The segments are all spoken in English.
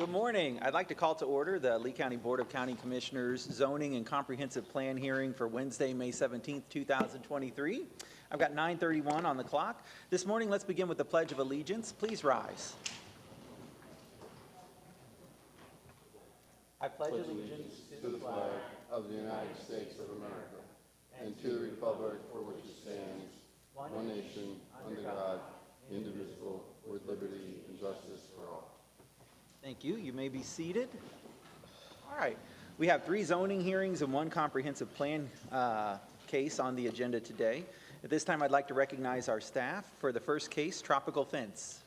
Good morning. I'd like to call to order the Lee County Board of County Commissioners Zoning and Comprehensive Plan hearing for Wednesday, May 17th, 2023. I've got 9:31 on the clock. This morning, let's begin with the Pledge of Allegiance. Please rise. I pledge allegiance to the flag of the United States of America and to the republic for which it stands, one nation, under God, indivisible, with liberty and justice for all. Thank you. You may be seated. All right. We have 3 zoning hearings and 1 comprehensive plan case on the agenda today. At this time, I'd like to recognize our staff for the first case, Tropical Fence.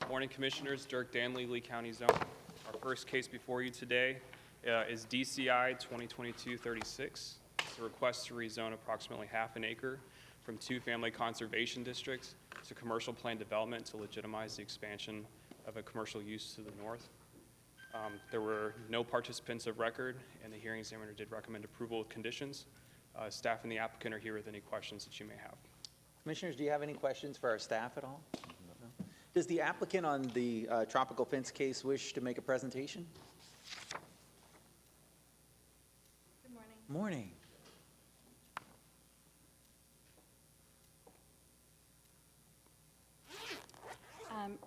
Morning, Commissioners. Dirk Danley, Lee County Zone. Our first case before you today is DCI 2022-36. It's a request to rezone approximately half an acre from 2 family conservation districts to commercial plan development to legitimize the expansion of a commercial use to the north. There were no participants of record, and the hearing examiner did recommend approval with conditions. Staff and the applicant are here with any questions that you may have. Commissioners, do you have any questions for our staff at all? No. Does the applicant on the Tropical Fence case wish to make a presentation? Good morning. Morning.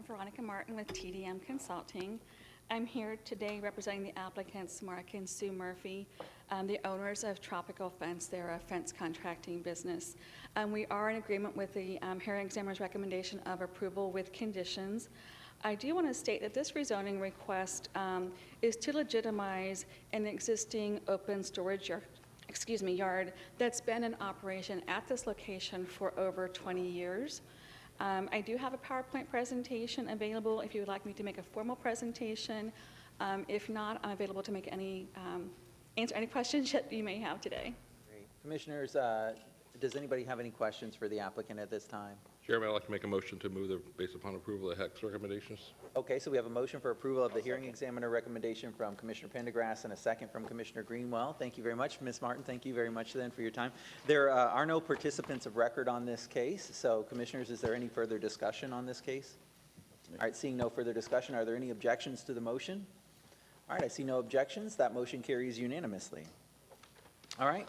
Veronica Martin with TDM Consulting. I'm here today representing the applicants, Mark and Sue Murphy, the owners of Tropical Fence. They're a fence contracting business. We are in agreement with the hearing examiner's recommendation of approval with conditions. I do want to state that this rezoning request is to legitimize an existing open storage yard that's been in operation at this location for over 20 years. I do have a PowerPoint presentation available if you would like me to make a formal presentation. If not, I'm available to make answer any questions that you may have today. Great. Commissioners, does anybody have any questions for the applicant at this time? Chairman, I'd like to make a motion to move based upon approval of the HEC's recommendations. Okay, so we have a motion for approval of the hearing examiner recommendation from Commissioner Pendergrass and a second from Commissioner Greenwell. Thank you very much. Ms. Martin, thank you very much then for your time. There are no participants of record on this case, so Commissioners, is there any further discussion on this case? All right, seeing no further discussion, are there any objections to the motion? All right, I see no objections. That motion carries unanimously. All right,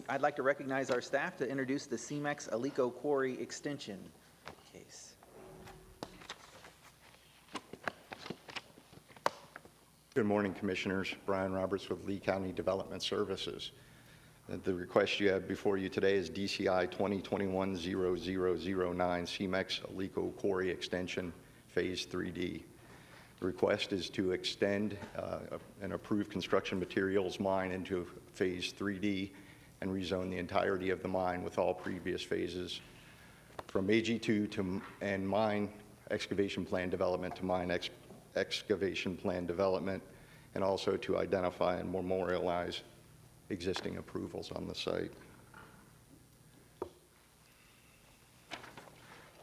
I'd like to recognize our staff to introduce the CEMEX Alico Quarry Extension case. Good morning, Commissioners. Brian Roberts with Lee County Development Services. The request you have before you today is DCI 2021-0009 CEMEX Alico Quarry Extension Phase 3D. The request is to extend an approved construction materials mine into Phase 3D and rezone the entirety of the mine with all previous phases from AG2 to and mine excavation plan development to mine excavation plan development, and also to identify and memorialize existing approvals on the site.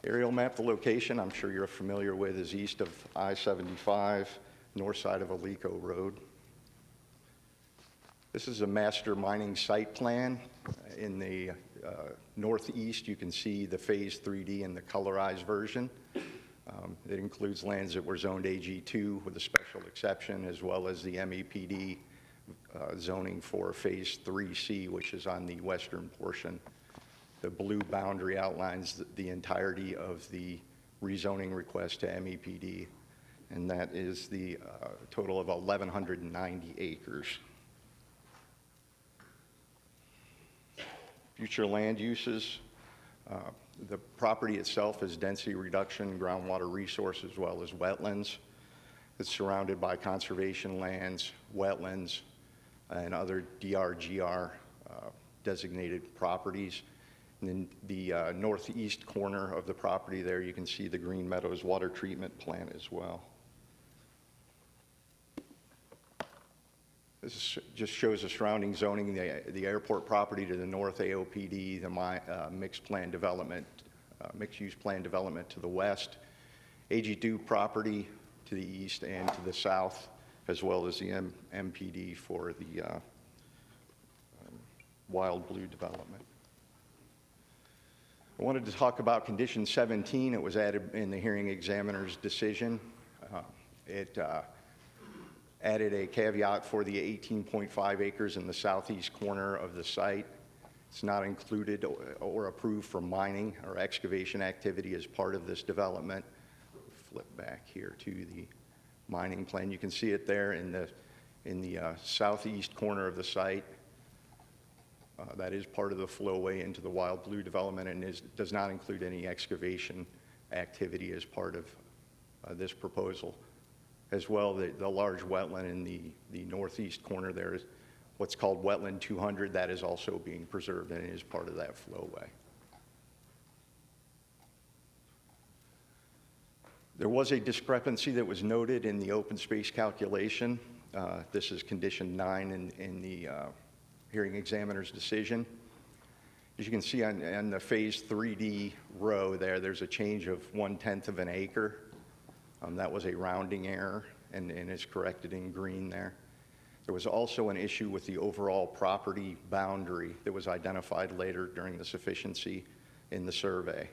Aerial map, the location I'm sure you're familiar with, is east of I-75, north side of Alico Road. This is a master mining site plan. In the northeast, you can see the Phase 3D in the colorized version. It includes lands that were zoned AG2 with a special exception, as well as the MEPD zoning for Phase 3C, which is on the western portion. The blue boundary outlines the entirety of the rezoning request to MEPD, and that is the total of 1,190 acres. Future land uses. The property itself is density reduction, groundwater resource, as well as wetlands. It's surrounded by conservation lands, wetlands, and other DRGR designated properties. And in the northeast corner of the property there, you can see the Green Meadows water treatment plant as well. This just shows the surrounding zoning, the airport property to the north, AOPD, the mixed use plan development to the west, AG2 property to the east and to the south, as well as the MPD for the Wild Blue development. I wanted to talk about condition 17. It was added in the hearing examiner's decision. It added a caveat for the 18.5 acres in the southeast corner of the site. It's not included or approved for mining or excavation activity as part of this development. Flip back here to the mining plan. You can see it there in the southeast corner of the site. That is part of the flowway into the Wild Blue development and does not include any excavation activity as part of this proposal. As well, the large wetland in the northeast corner there is what's called Wetland 200. That is also being preserved and is part of that flowway. There was a discrepancy that was noted in the open space calculation. This is condition 9 in the hearing examiner's decision. As you can see on the phase 3D row there's a change of 1/10 of an acre. That was a rounding error and is corrected in green there. There was also an issue with the overall property boundary that was identified later during the sufficiency in the survey.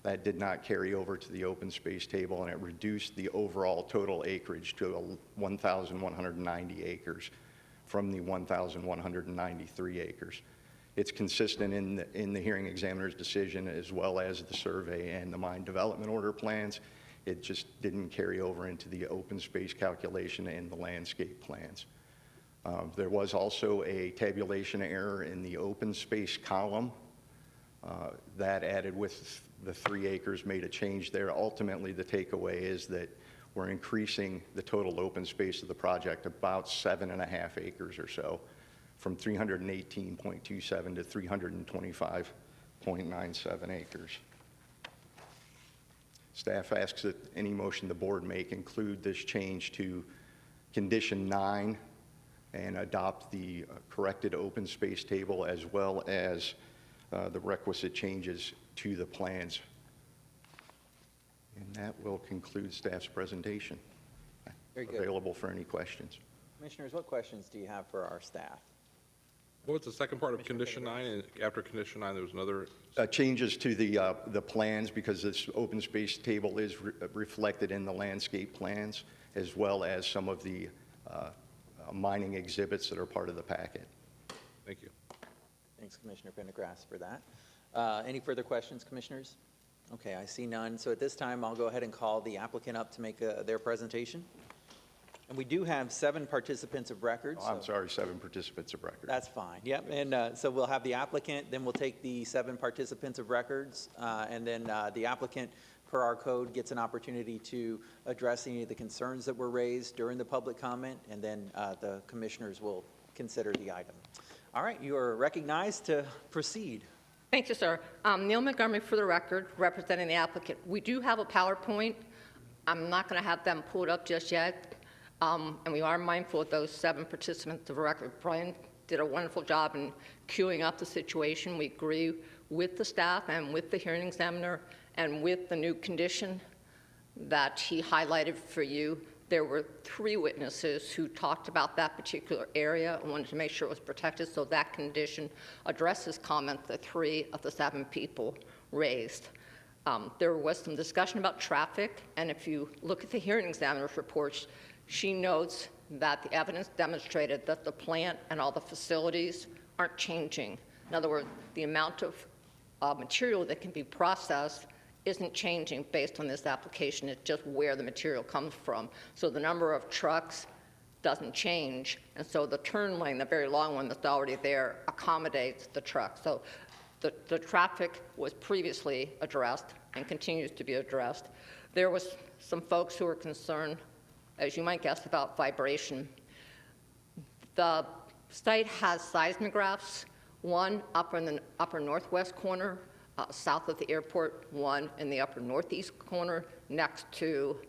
That did not carry over to the open space table, and it reduced the overall total acreage to 1,190 acres from the 1,193 acres. It's consistent in the hearing examiner's decision as well as the survey and the mine development order plans. It just didn't carry over into the open space calculation and the landscape plans. There was also a tabulation error in the open space column. That added with the 3 acres made a change there. Ultimately, the takeaway is that we're increasing the total open space of the project about 7.5 acres or so, from 318.27 to 325.97 acres. Staff asks that any motion the board make include this change to condition 9 and adopt the corrected open space table as well as the requisite changes to the plans. And that will conclude staff's presentation. Very good. Available for any questions. Commissioners, what questions do you have for our staff? What was the second part of condition 9? And after condition 9, there was another? Changes to the plans because this open space table is reflected in the landscape plans as well as some of the mining exhibits that are part of the packet. Thank you. Thanks, Commissioner Pendergrass, for that. Any further questions, commissioners? Okay, I see none. So at this time, I'll go ahead and call the applicant up to make their presentation. And we do have 7 participants of record. Oh, I'm sorry, 7 participants of record. That's fine. Yep. And so we'll have the applicant, then we'll take the 7 participants of records, and then the applicant, per our code, gets an opportunity to address any of the concerns that were raised during the public comment, and then the commissioners will consider the item. All right, you are recognized to proceed. Thank you, sir. Neil Montgomery for the record, representing the applicant. We do have a PowerPoint. I'm not going to have them pulled up just yet. And we are mindful of those 7 participants of the record. Brian did a wonderful job in queuing up the situation. We agree with the staff and with the hearing examiner and with the new condition that he highlighted for you. There were 3 witnesses who talked about that particular area and wanted to make sure it was protected, so that condition addresses comments that 3 of the 7 people raised. There was some discussion about traffic, and if you look at the hearing examiner's reports, she notes that the evidence demonstrated that the plant and all the facilities aren't changing. In other words, the amount of material that can be processed isn't changing based on this application. It's just where the material comes from. So the number of trucks doesn't change, and so the turn lane, the very long one that's already there, accommodates the truck. So the traffic was previously addressed and continues to be addressed. There was some folks who were concerned, as you might guess, about vibration. The site has seismographs, one up in the upper northwest corner, south of the airport, one in the upper northeast corner next to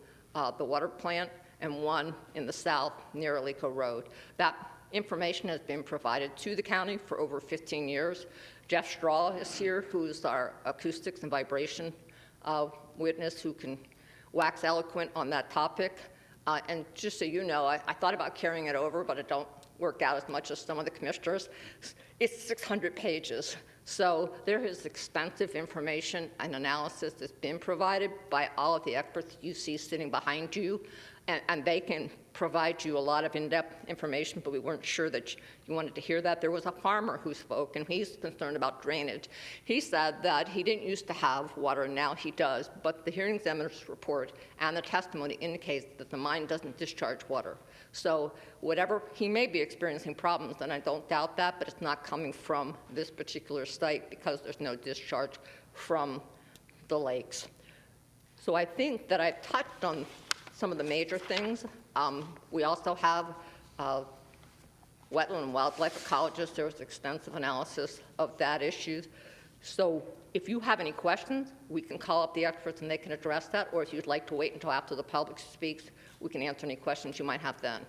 the water plant, and one in the south near Alico Road. That information has been provided to the county for over 15 years. Jeff Straw is here, who's our acoustics and vibration witness who can wax eloquent on that topic. And just so you know, I thought about carrying it over, but it don't work out as much as some of the commissioners. It's 600 pages. So there is extensive information and analysis that's been provided by all of the experts you see sitting behind you, and they can provide you a lot of in-depth information, but we weren't sure that you wanted to hear that. There was a farmer who spoke, and he's concerned about drainage. He said that he didn't used to have water, and now he does, but the hearing examiner's report and the testimony indicates that the mine doesn't discharge water. So whatever, he may be experiencing problems, and I don't doubt that, but it's not coming from this particular site because there's no discharge from the lakes. So I think that I've touched on some of the major things. We also have wetland and wildlife ecologists. There was extensive analysis of that issue. So if you have any questions, we can call up the experts and they can address that, or if you'd like to wait until after the public speaks, we can answer any questions you might have then.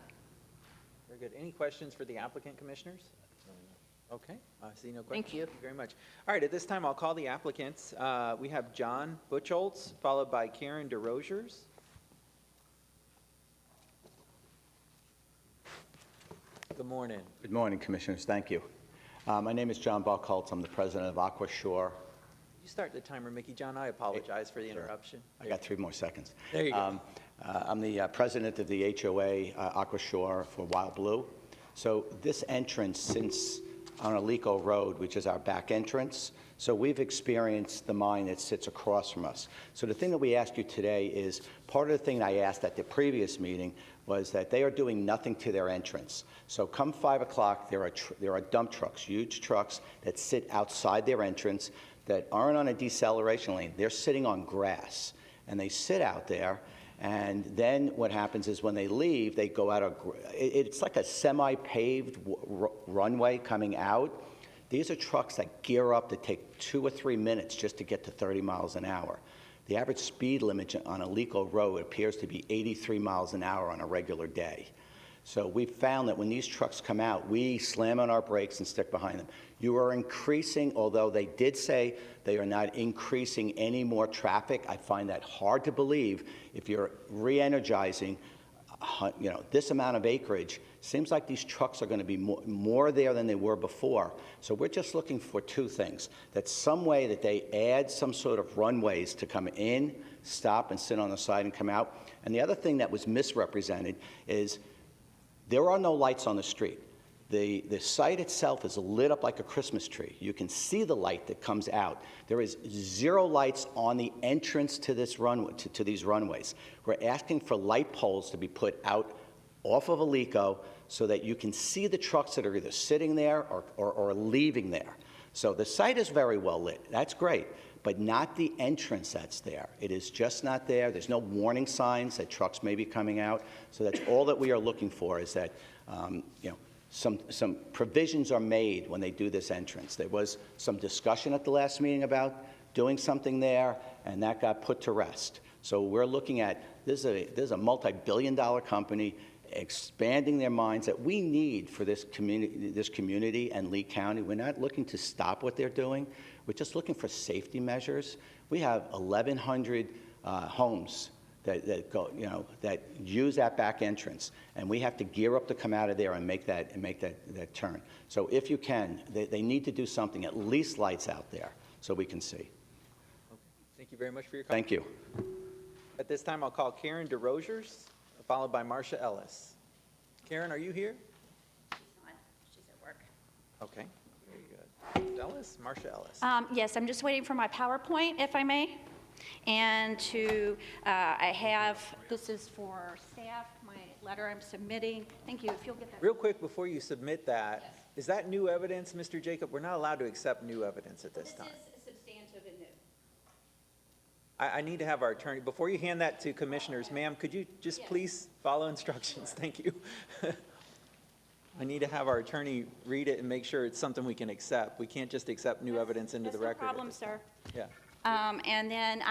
Very good. Any questions for the applicant, commissioners? Okay, I see no questions. Thank you. Thank you very much. All right, at this time, I'll call the applicants. We have John Butcholtz, followed by Karen DeRosiers. Good morning. Good morning, Commissioners. Thank you. My name is John Butcholtz. I'm the president of Aqua Shore. You start the timer, Mickey. John, I apologize for the interruption. I got 3 more seconds. There you go. I'm the president of the HOA Aqua Shore for Wild Blue. So this entrance since on Alico Road, which is our back entrance, so we've experienced the mine that sits across from us. So the thing that we asked you today is, part of the thing I asked at the previous meeting was that they are doing nothing to their entrance. So come 5 o'clock, there are dump trucks, huge trucks that sit outside their entrance that aren't on a deceleration lane. They're sitting on grass, and they sit out there, and then what happens is when they leave, they go out it's like a semi-paved runway coming out. These are trucks that gear up to take 2 or 3 minutes just to get to 30 miles an hour. The average speed limit on Alico Road appears to be 83 miles an hour on a regular day. So we've found that when these trucks come out, we slam on our brakes and stick behind them. You are increasing, although they did say they are not increasing any more traffic. I find that hard to believe. If you're re-energizing, this amount of acreage, seems like these trucks are going to be more there than they were before. So we're just looking for 2 things. That some way that they add some sort of runways to come in, stop and sit on the side and come out. And the other thing that was misrepresented is there are no lights on the street. The site itself is lit up like a Christmas tree. You can see the light that comes out. There is 0 lights on the entrance to this runway, to these runways. We're asking for light poles to be put out off of Alico so that you can see the trucks that are either sitting there or leaving there. So the site is very well lit. That's great, but not the entrance that's there. It is just not there. There's no warning signs that trucks may be coming out. So that's all that we are looking for, is that some provisions are made when they do this entrance. There was some discussion at the last meeting about doing something there, and that got put to rest. So we're looking at, this is a multi-billion-dollar company expanding their mines that we need for this community and Lee County. We're not looking to stop what they're doing. We're just looking for safety measures. We have 1,100 homes that use that back entrance, and we have to gear up to come out of there and make that turn. So if you can, they need to do something, at least lights out there, so we can see. Okay. Thank you very much for your comment. Thank you. At this time, I'll call Karen DeRosiers, followed by Marcia Ellis. Karen, are you here? She's not. She's at work. Okay, very good. Ellis, Marcia Ellis. Yes, I'm just waiting for my PowerPoint, if I may. And I have, this is for staff, my letter I'm submitting. Thank you, if you'll get that. Real quick, before you submit that, is that new evidence, Mr. Jacob? We're not allowed to accept new evidence at this time. This is substantive and new. I need to have our attorney, before you hand that to commissioners, ma'am, could you just please follow instructions? Thank you. I need to have our attorney read it and make sure it's something we can accept. We can't just accept new evidence into the record. No problem, sir. Yeah. And then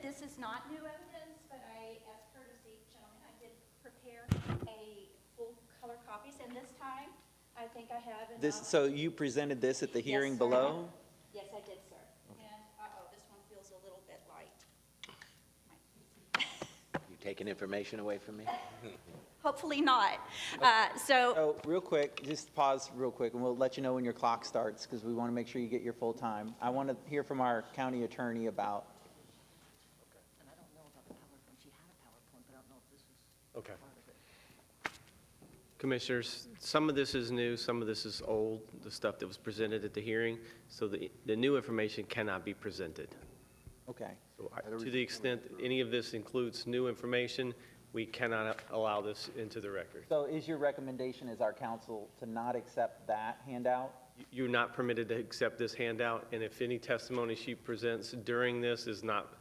this is not new evidence, but as courtesy, gentlemen, I did prepare a full color copies, and this time, I think I have enough. So you presented this at the hearing sir. below? Yes, I did, sir. And, this one feels a little bit light. taking information away from me? Hopefully not. So, So real quick, just pause real quick, and we'll let you know when your clock starts, because we want to make sure you get your full time. I want to hear from our county attorney about, And I don't know about the PowerPoint. She had a PowerPoint, but I don't know if this is Okay. part of it. Commissioners, some of this is new, some of this is old, the stuff that was presented at the hearing, so the new information cannot be presented. okay. So to the extent any of this includes new information, we cannot allow this into the record. So is your recommendation as our council to not accept that handout? You're not permitted to accept this handout, and if any testimony she presents during this is not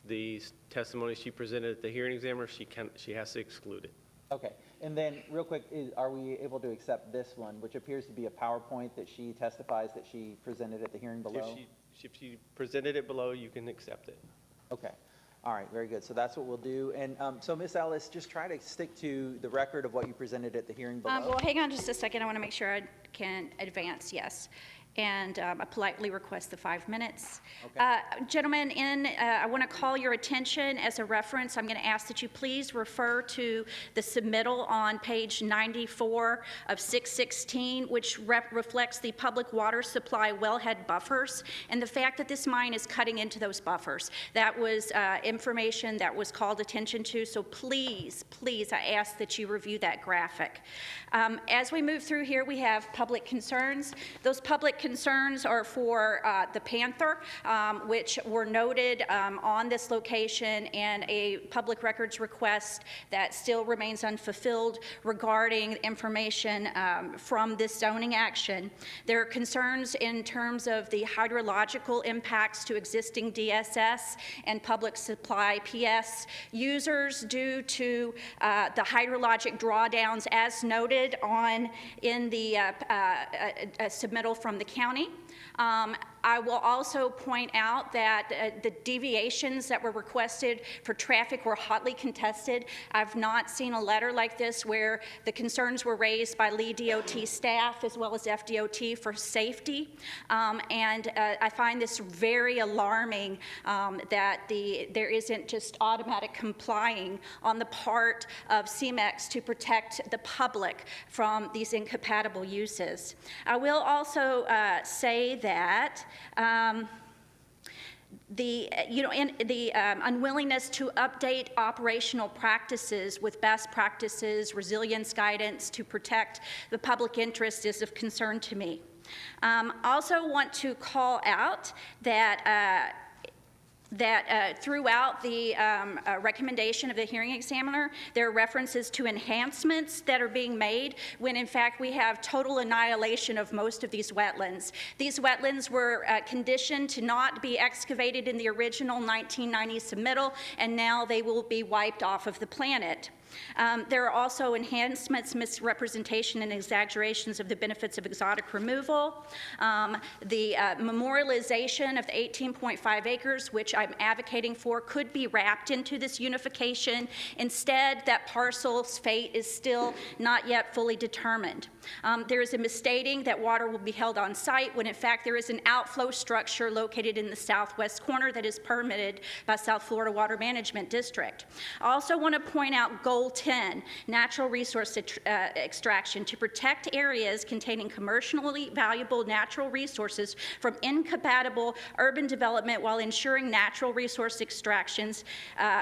the testimony she presented at the hearing examiner, she has to exclude it. Okay, and then, real quick, are we able to accept this one, which appears to be a PowerPoint that she testifies that she presented at the hearing below? If she presented it below, you can accept it. Okay, all right, very good, so that's what we'll do. And so, Ms. Ellis, just try to stick to the record of what you presented at the hearing below. well, hang on just a second. I want to make sure I can advance, yes. And I politely request the 5 minutes. Okay. Gentlemen, I want to call your attention as a reference. I'm going to ask that you please refer to the submittal on page 94 of 616, which reflects the public water supply wellhead buffers and the fact that this mine is cutting into those buffers. That was information that was called attention to, so please, please, I ask that you review that graphic. As we move through here, we have public concerns. Those public concerns are for the Panther, which were noted on this location, and a public records request that still remains unfulfilled regarding information from this zoning action. There are concerns in terms of the hydrological impacts to existing DSS and public supply PS users due to the hydrologic drawdowns as noted in the submittal from the county. I will also point out that the deviations that were requested for traffic were hotly contested. I've not seen a letter like this where the concerns were raised by Lee DOT staff as well as FDOT for safety. And I find this very alarming that there isn't just automatic complying on the part of CMEX to protect the public from these incompatible uses. I will also say that the unwillingness to update operational practices with best practices, resilience guidance to protect the public interest is of concern to me. Also want to call out that throughout the recommendation of the hearing examiner, there are references to enhancements that are being made when in fact we have total annihilation of most of these wetlands. These wetlands were conditioned to not be excavated in the original 1990 submittal, and now they will be wiped off of the planet. There are also enhancements, misrepresentation, and exaggerations of the benefits of exotic removal. The memorialization of the 18.5 acres, which I'm advocating for, could be wrapped into this unification. Instead, that parcel's fate is still not yet fully determined. There is a misstating that water will be held on site when in fact there is an outflow structure located in the southwest corner that is permitted by South Florida Water Management District. I also want to point out Goal 10, natural resource extraction, to protect areas containing commercially valuable natural resources from incompatible urban development while ensuring natural resource extractions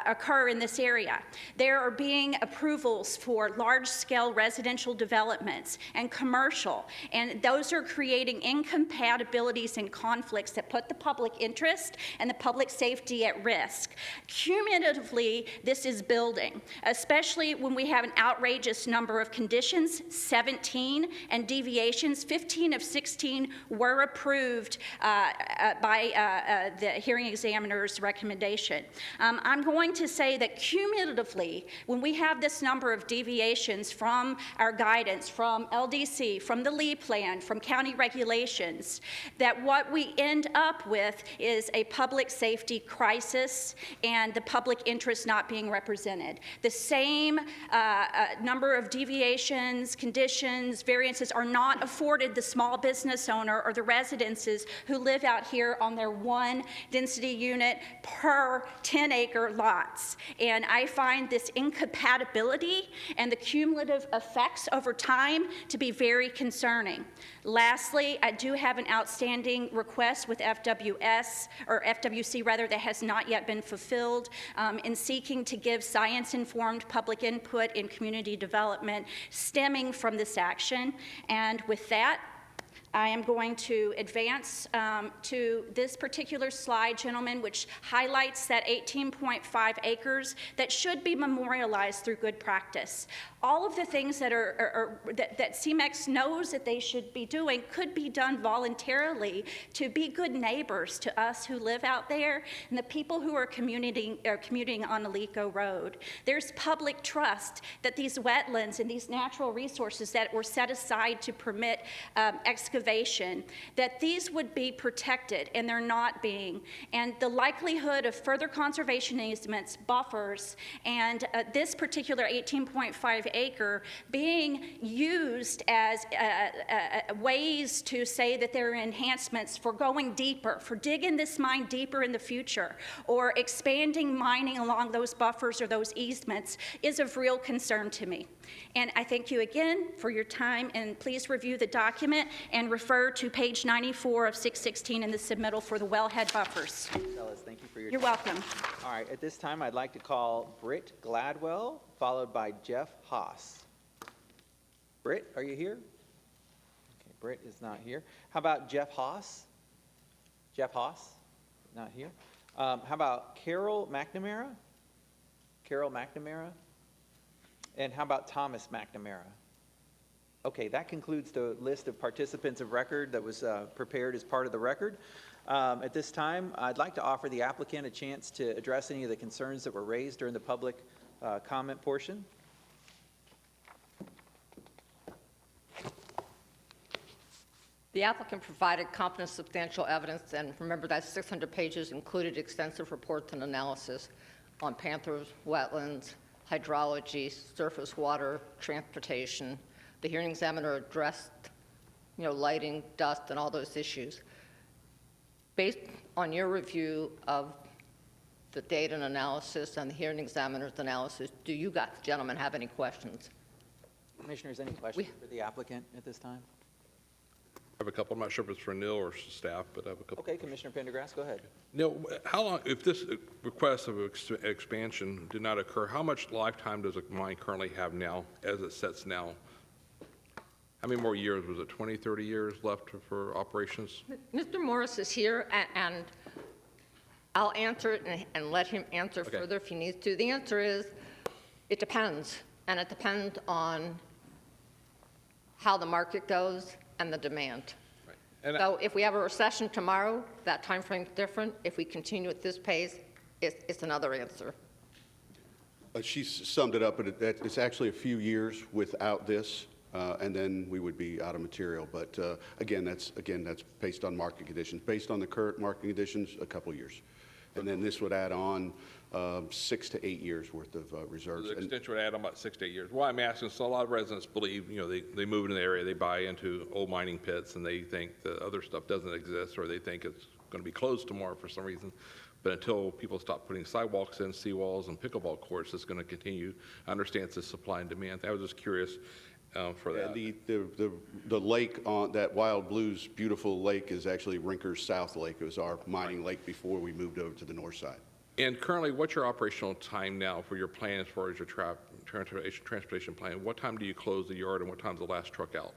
occur in this area. There are being approvals for large-scale residential developments and commercial, and those are creating incompatibilities and conflicts that put the public interest and the public safety at risk. Cumulatively, this is building, especially when we have an outrageous number of conditions, 17, and deviations. 15 of 16 were approved by the hearing examiner's recommendation. I'm going to say that cumulatively, when we have this number of deviations from our guidance, from LDC, from the Lee plan, from county regulations, that what we end up with is a public safety crisis and the public interest not being represented. The same number of deviations, conditions, variances are not afforded the small business owner or the residences who live out here on their one density unit per 10-acre lots. And I find this incompatibility and the cumulative effects over time to be very concerning. Lastly, I do have an outstanding request with FWC rather, that has not yet been fulfilled in seeking to give science-informed public input in community development stemming from this action. And with that, I am going to advance to this particular slide, gentlemen, which highlights that 18.5 acres that should be memorialized through good practice. All of the things that that CMEX knows that they should be doing could be done voluntarily to be good neighbors to us who live out there and the people who are commuting on Alico Road. There's public trust that these wetlands and these natural resources that were set aside to permit excavation, that these would be protected, and they're not being. And the likelihood of further conservation easements, buffers, and this particular 18.5 acre being used as ways to say that there are enhancements for going deeper, for digging this mine deeper in the future, or expanding mining along those buffers or those easements is of real concern to me. And I thank you again for your time, and please review the document and refer to page 94 of 616 in the submittal for the wellhead buffers. Ellis, thank you for your You're time. welcome. All right, at this time, I'd like to call Britt Gladwell, followed by Jeff Haas. Britt, are you here? Okay, Britt is not here. How about Jeff Haas? Jeff Haas, not here. How about Carol McNamara? Carol McNamara? And how about Thomas McNamara? Okay, that concludes the list of participants of record that was prepared as part of the record. At this time, I'd like to offer the applicant a chance to address any of the concerns that were raised during the public comment portion. The applicant provided competent substantial evidence, and remember that 600 pages included extensive reports and analysis on panthers, wetlands, hydrology, surface water, transportation. The hearing examiner addressed, lighting, dust, and all those issues. Based on your review of the data and analysis and the hearing examiner's analysis, do you guys, gentlemen, have any questions? Commissioners, any questions for the applicant at this time? I have a couple. I'm not sure if it's for Neil or staff, but I have a couple. Okay, Commissioner Pendergrass, go ahead. Neil, how long, if this request of expansion did not occur, how much lifetime does a mine currently have now, as it sets now? How many more years? Was it 20, 30 years left for operations? Mr. Morris is here, and I'll answer it and let him answer further if he needs to. The answer is, it depends, and it depends on how the market goes and the demand. Right. And So if we have a recession tomorrow, that time frame's different. If we continue at this pace, it's another answer. She summed it up, but it's actually a few years without this, and then we would be out of material. But again, that's based on market conditions. Based on the current market conditions, a couple years. And then this would add on 6 to 8 years worth of reserves. The extension would add on about 6 to 8 years. Why I'm asking, so a lot of residents believe, they move into the area, they buy into old mining pits, and they think the other stuff doesn't exist, or they think it's going to be closed tomorrow for some reason. But until people stop putting sidewalks in, seawalls, and pickleball courts, it's going to continue. I understand it's a supply and demand. I was just curious for that. The lake on that Wild Blues beautiful lake is actually Rinker's South Lake. It was our mining lake before we moved over to the north side. And currently, what's your operational time now for your plan as far as your transportation plan? What time do you close the yard, and what time's the last truck out?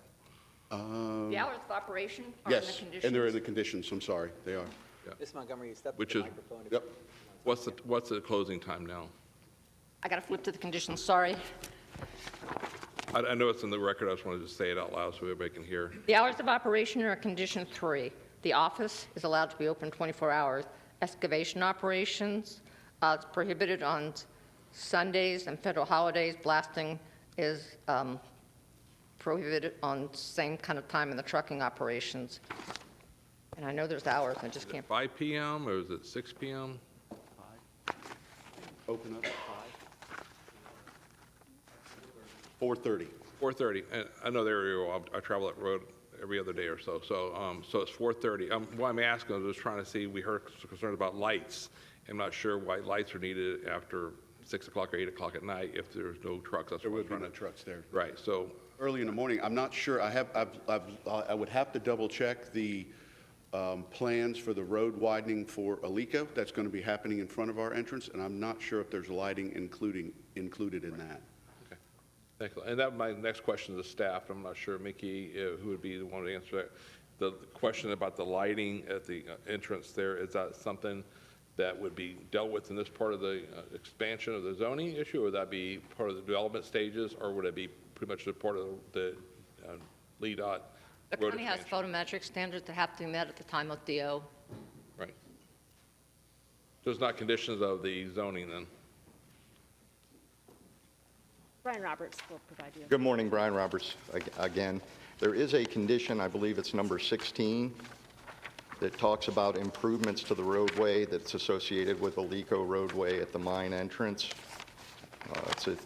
The hours of operation are in the Yes, conditions. and they're in the conditions. I'm sorry, they are. Ms. Montgomery, you stepped to Which the is- microphone. Yep. What's the closing time now? I got to flip to the conditions, sorry. I know it's in the record. I just wanted to say it out loud so everybody can hear. The hours of operation are condition 3. The office is allowed to be open 24 hours. Excavation operations, it's prohibited on Sundays and federal holidays. Blasting is prohibited on same kind of time in the trucking operations. And I know there's hours, I just Is it can't. 5 p.m. or is it 6 p.m.? Open up at 4:30. 4:30. And I know the area well. I travel that road every other day or so. So it's 4:30. What I'm asking is just trying to see, we heard some concerns about lights. I'm not sure why lights are needed after 6 o'clock or 8 o'clock at night if there's no trucks. That's There what would I'm be trying no to- trucks there. Right, so, Early in the morning, I'm not sure, I would have to double-check the plans for the road widening for Alico. That's going to be happening in front of our entrance, and I'm not sure if there's lighting included in that. okay. Thank you. And that, my next question to the staff, I'm not sure, Mickey, who would be the one to answer that. The question about the lighting at the entrance there, is that something that would be dealt with in this part of the expansion of the zoning issue, or would that be part of the development stages, or would it be pretty much a part of the LEDOT The road county has expansion? photometric standards that have to be met at the time of DO. Right. So it's not conditions of the zoning then? Brian Roberts will provide you. Good morning, Brian Roberts again. There is a condition, I believe it's number 16, that talks about improvements to the roadway that's associated with Alico roadway at the mine entrance. It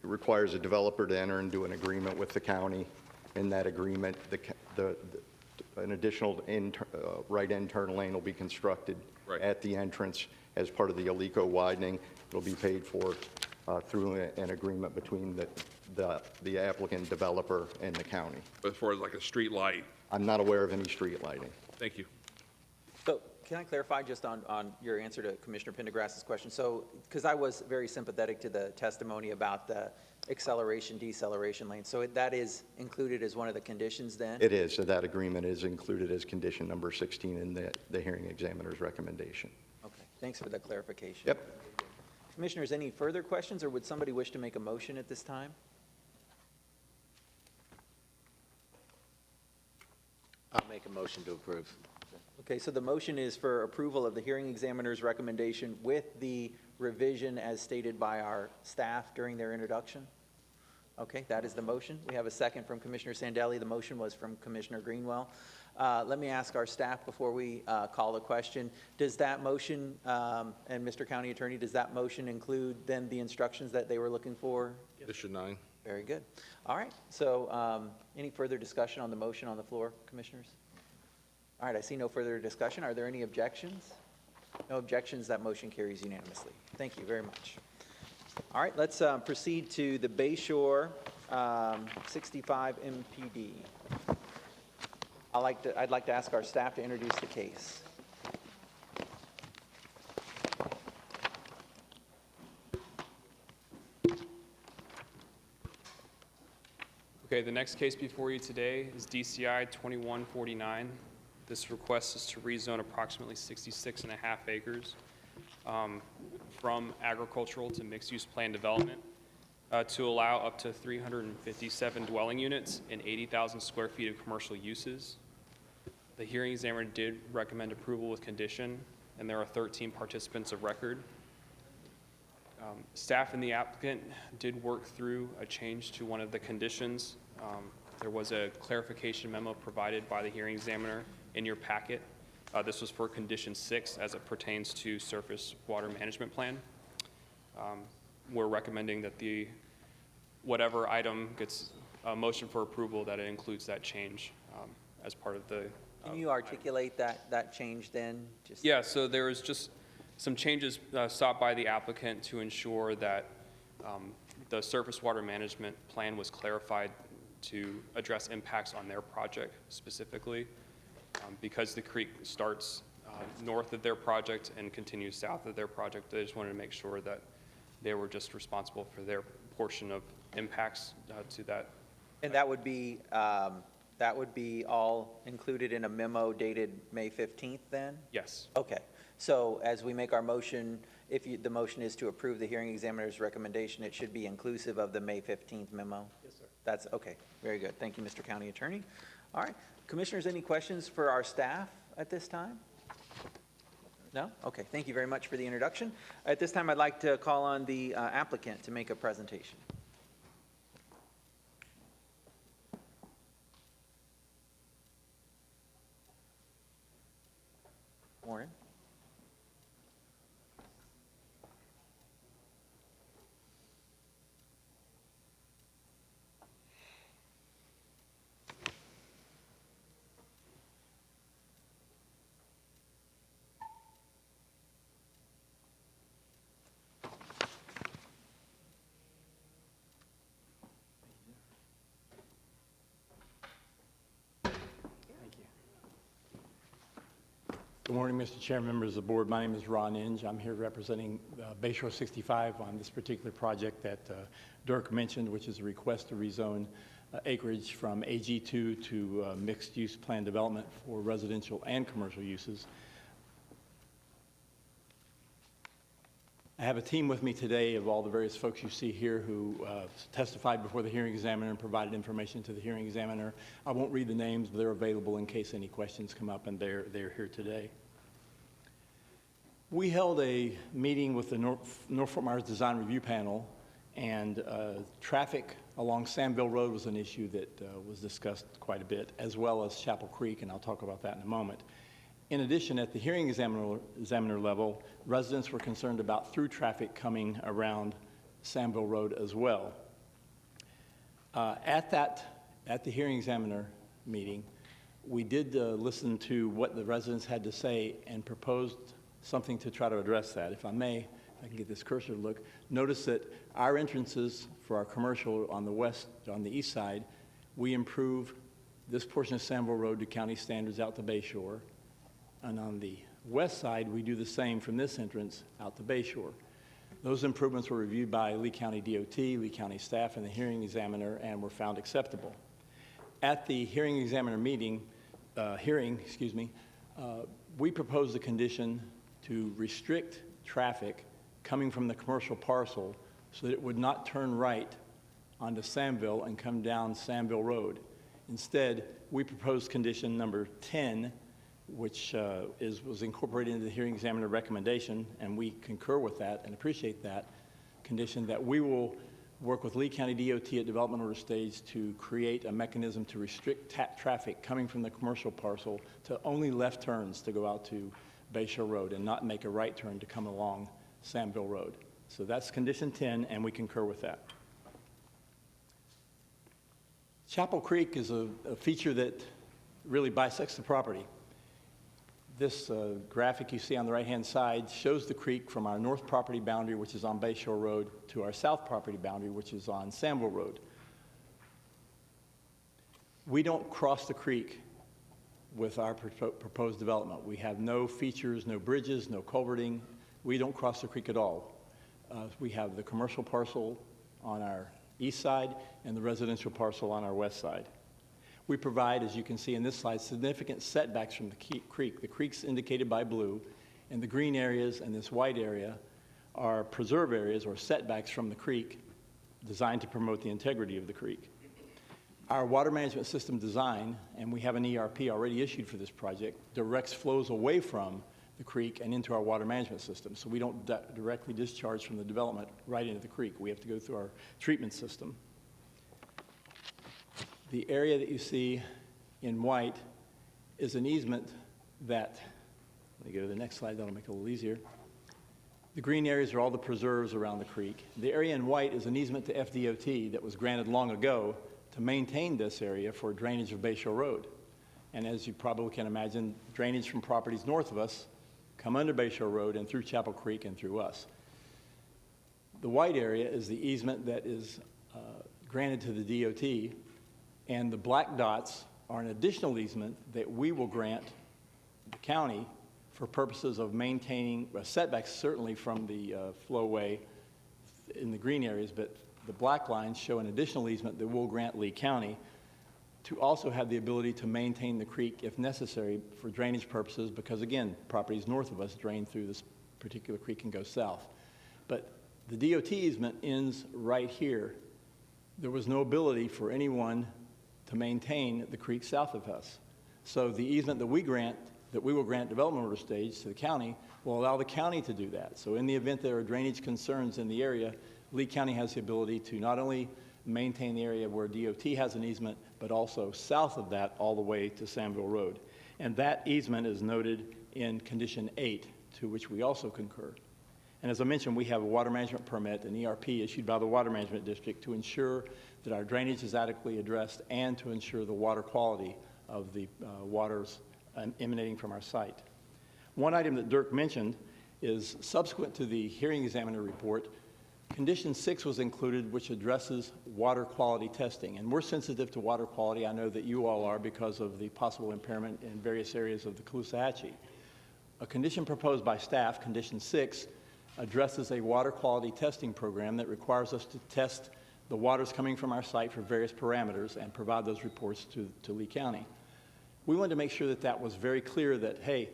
requires a developer to enter into an agreement with the county. In that agreement, an additional right-end turn lane will be constructed Right. at the entrance as part of the Alico widening. It'll be paid for through an agreement between the applicant, developer, and the county. As far as like a street light? I'm not aware of any street lighting. Thank you. So can I clarify just on your answer to Commissioner Pendergrass's question? So, because I was very sympathetic to the testimony about the acceleration, deceleration lane. So that is included as one of the conditions then? It is, so that agreement is included as condition number 16 in the hearing examiner's recommendation. Okay, thanks for the clarification. Yep. Commissioners, any further questions, or would somebody wish to make a motion at this time? I'll make a motion to approve. Okay, so the motion is for approval of the hearing examiner's recommendation with the revision as stated by our staff during their introduction? Okay, that is the motion. We have a second from Commissioner Sandelli. The motion was from Commissioner Greenwell. Let me ask our staff before we call the question. Does that motion, and Mr. County Attorney, does that motion include then the instructions that they were looking for? Condition 9. Very good. All right, so any further discussion on the motion on the floor, Commissioners? All right, I see no further discussion. Are there any objections? No objections, that motion carries unanimously. Thank you very much. All right, let's proceed to the Bayshore 65 MPD. I'd like to ask our staff to introduce the case. Okay, the next case before you today is DCI 2149. This request is to rezone approximately 66 and a half acres from agricultural to mixed-use plan development to allow up to 357 dwelling units and 80,000 square feet of commercial uses. The hearing examiner did recommend approval with condition, and there are 13 participants of record. Staff and the applicant did work through a change to one of the conditions. There was a clarification memo provided by the hearing examiner in your packet. This was for condition 6 as it pertains to surface water management plan. We're recommending that whatever item gets a motion for approval, that it includes that change as part of the. Can you articulate that change then? Just Yeah, so there was just some changes sought by the applicant to ensure that the surface water management plan was clarified to address impacts on their project specifically. Because the creek starts north of their project and continues south of their project, they just wanted to make sure that they were just responsible for their portion of impacts to that. And that would be all included in a memo dated May 15th then? Yes. Okay, so as we make our motion, the motion is to approve the hearing examiner's recommendation, it should be inclusive of the May 15th memo? Yes, sir. That's, okay, very good. Thank you, Mr. County Attorney. All right, Commissioners, any questions for our staff at this time? No? Okay, thank you very much for the introduction. At this time, I'd like to call on the applicant to make a presentation. Warren? Good morning, Mr. Chairman, members of the board. My name is Ron Inge. I'm here representing Bayshore 65 on this particular project that Dirk mentioned, which is a request to rezone acreage from AG2 to mixed-use plan development for residential and commercial uses. I have a team with me today of all the various folks you see here who testified before the hearing examiner and provided information to the hearing examiner. I won't read the names, but they're available in case any questions come up, and they're here today. We held a meeting with the North Fort Myers Design Review Panel, and traffic along Sandville Road was an issue that was discussed quite a bit, as well as Chapel Creek, and I'll talk about that in a moment. In addition, at the hearing examiner level, residents were concerned about through traffic coming around Sandville Road as well. At the hearing examiner meeting, we did listen to what the residents had to say and proposed something to try to address that. If I may, if I can get this cursor to look, notice that our entrances for our commercial on the east side, we improve this portion of Sandville Road to county standards out to Bayshore. And on the west side, we do the same from this entrance out to Bayshore. Those improvements were reviewed by Lee County DOT, Lee County staff, and the hearing examiner, and were found acceptable. At the hearing examiner we proposed a condition to restrict traffic coming from the commercial parcel so that it would not turn right onto Sandville and come down Sandville Road. Instead, we proposed condition number 10, which was incorporated into the hearing examiner recommendation, and we concur with that and appreciate that condition, that we will work with Lee County DOT at development order stage to create a mechanism to restrict traffic coming from the commercial parcel to only left turns to go out to Bayshore Road and not make a right turn to come along Sandville Road. So that's condition 10, and we concur with that. Chapel Creek is a feature that really bisects the property. This graphic you see on the right-hand side shows the creek from our north property boundary, which is on Bayshore Road, to our south property boundary, which is on Sandville Road. We don't cross the creek with our proposed development. We have no features, no bridges, no culverting. We don't cross the creek at all. We have the commercial parcel on our east side and the residential parcel on our west side. We provide, as you can see in this slide, significant setbacks from the creek. The creek's indicated by blue, and the green areas and this white area are preserve areas or setbacks from the creek designed to promote the integrity of the creek. Our water management system design, and we have an ERP already issued for this project, directs flows away from the creek and into our water management system. So we don't directly discharge from the development right into the creek. We have to go through our treatment system. The area that you see in white is an easement that, let me go to the next slide, that'll make it a little easier. The green areas are all the preserves around the creek. The area in white is an easement to FDOT that was granted long ago to maintain this area for drainage of Bayshore Road. And as you probably can imagine, drainage from properties north of us come under Bayshore Road and through Chapel Creek and through us. The white area is the easement that is granted to the DOT, and the black dots are an additional easement that we will grant the county for purposes of maintaining setbacks, certainly from the flowway in the green areas, but the black lines show an additional easement that we'll grant Lee County to also have the ability to maintain the creek if necessary for drainage purposes, because again, properties north of us drain through this particular creek and go south. But the DOT easement ends right here. There was no ability for anyone to maintain the creek south of us. So the easement that we will grant development order stage to the county will allow the county to do that. So in the event there are drainage concerns in the area, Lee County has the ability to not only maintain the area where DOT has an easement, but also south of that all the way to Sandville Road. And that easement is noted in condition 8, to which we also concur. And as I mentioned, we have a water management permit, an ERP issued by the Water Management District to ensure that our drainage is adequately addressed and to ensure the water quality of the waters emanating from our site. One item that Dirk mentioned is subsequent to the hearing examiner report, condition 6 was included, which addresses water quality testing. And we're sensitive to water quality. I know that you all are because of the possible impairment in various areas of the Caloosahatchee. A condition proposed by staff, condition 6, addresses a water quality testing program that requires us to test the waters coming from our site for various parameters and provide those reports to Lee County. We wanted to make sure that that was very clear that, hey,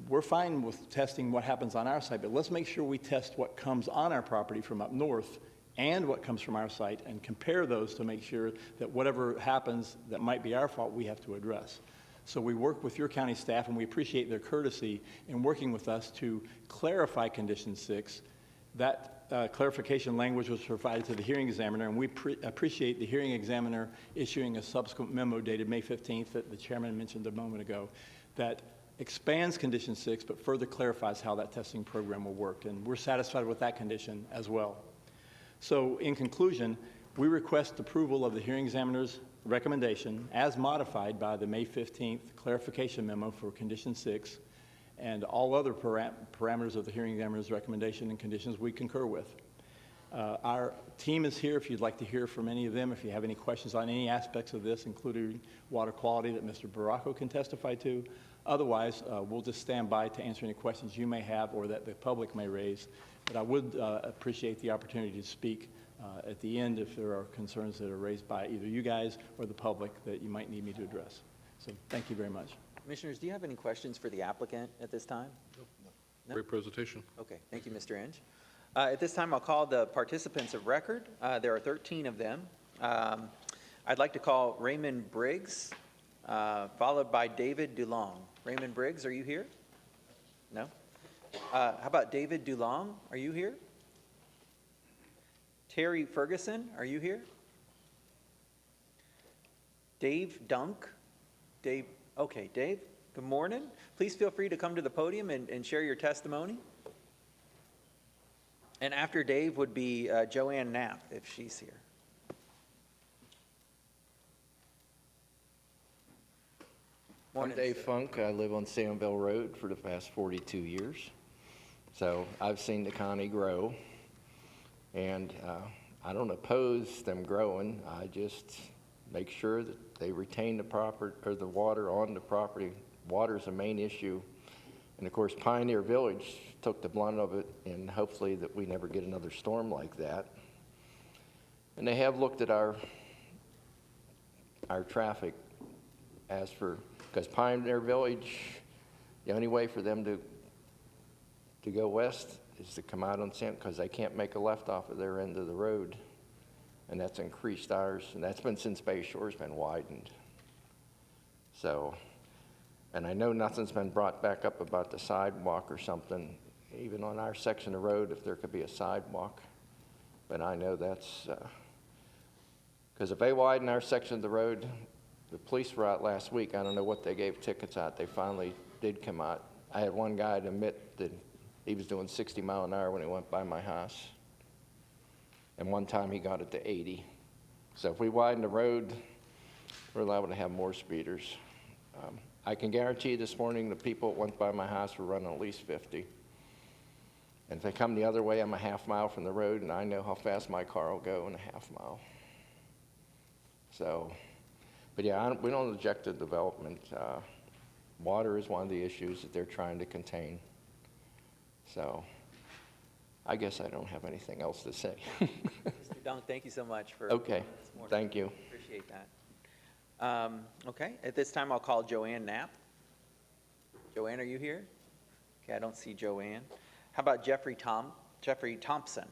we're fine with testing what happens on our site, but let's make sure we test what comes on our property from up north and what comes from our site and compare those to make sure that whatever happens that might be our fault, we have to address. So we work with your county staff, and we appreciate their courtesy in working with us to clarify Condition 6. That clarification language was provided to the hearing examiner, and we appreciate the hearing examiner issuing a subsequent memo dated May 15th that the chairman mentioned a moment ago that expands Condition 6 but further clarifies how that testing program will work. And we're satisfied with that condition as well. So in conclusion, we request approval of the hearing examiner's recommendation as modified by the May 15th clarification memo for Condition 6 and all other parameters of the hearing examiner's recommendation and conditions we concur with. Our team is here if you'd like to hear from any of them, if you have any questions on any aspects of this, including water quality that Mr. Baracco can testify to. Otherwise, we'll just stand by to answer any questions you may have or that the public may raise. But I would appreciate the opportunity to speak at the end if there are concerns that are raised by either you guys or the public that you might need me to address. So thank you very much. Commissioners, do you have any questions for the applicant at this time? No? Great presentation. Okay, thank you, Mr. Inge. At this time, I'll call the participants of record. There are 13 of them. I'd like to call Raymond Briggs, followed by David Dulong. Raymond Briggs, are you here? No? How about David Dulong? Are you here? Terry Ferguson, are you here? Dave Dunk? Dave, okay, Dave, good morning. Please feel free to come to the podium and share your testimony. And after Dave would be Joanne Knapp, if she's here. I'm Dave Funk. I live on Samville Road for the past 42 years. So I've seen the county grow, and I don't oppose them growing. I just make sure that they retain the proper or the water on the property. Water is a main issue, and of course Pioneer Village took the blunt of it, and hopefully that we never get another storm like that. And they have looked at our traffic as for, because Pioneer Village, the only way for them to go west is to come out on Sam, because they can't make a left off of their end of the road. And that's increased ours, and that's been since Bay Shore's been widened. So, and I know nothing's been brought back up about the sidewalk or something, even on our section of road, if there could be a sidewalk. But I know that's, because if they widen our section of the road, the police were out last week. I don't know what they gave tickets out. They finally did come out. I had one guy admit that he was doing 60 mile an hour when he went by my house. And one time he got it to 80. So if we widen the road, we're liable to have more speeders. I can guarantee you this morning the people that went by my house were running at least 50. And if they come the other way, I'm a half mile from the road, and I know how fast my car will go in a half mile. So, but yeah, we don't object to development. Water is one of the issues that they're trying to contain. So I guess I don't have anything else to say. Mr. Dunk, thank you so much for Okay, this morning. thank you. Appreciate that. Okay, at this time, I'll call Joanne Knapp. Joanne, are you here? Okay, I don't see Joanne. How about Jeffrey Thompson?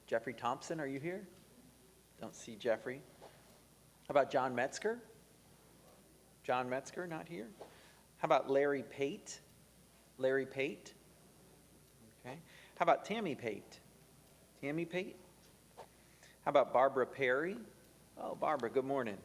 Jeffrey Thompson, are you here? Don't see Jeffrey. How about John Metzger? John Metzger, not here. How about Larry Pate? Larry Pate? Okay. How about Tammy Pate? Tammy Pate? How about Barbara Perry? Oh, Barbara, good morning.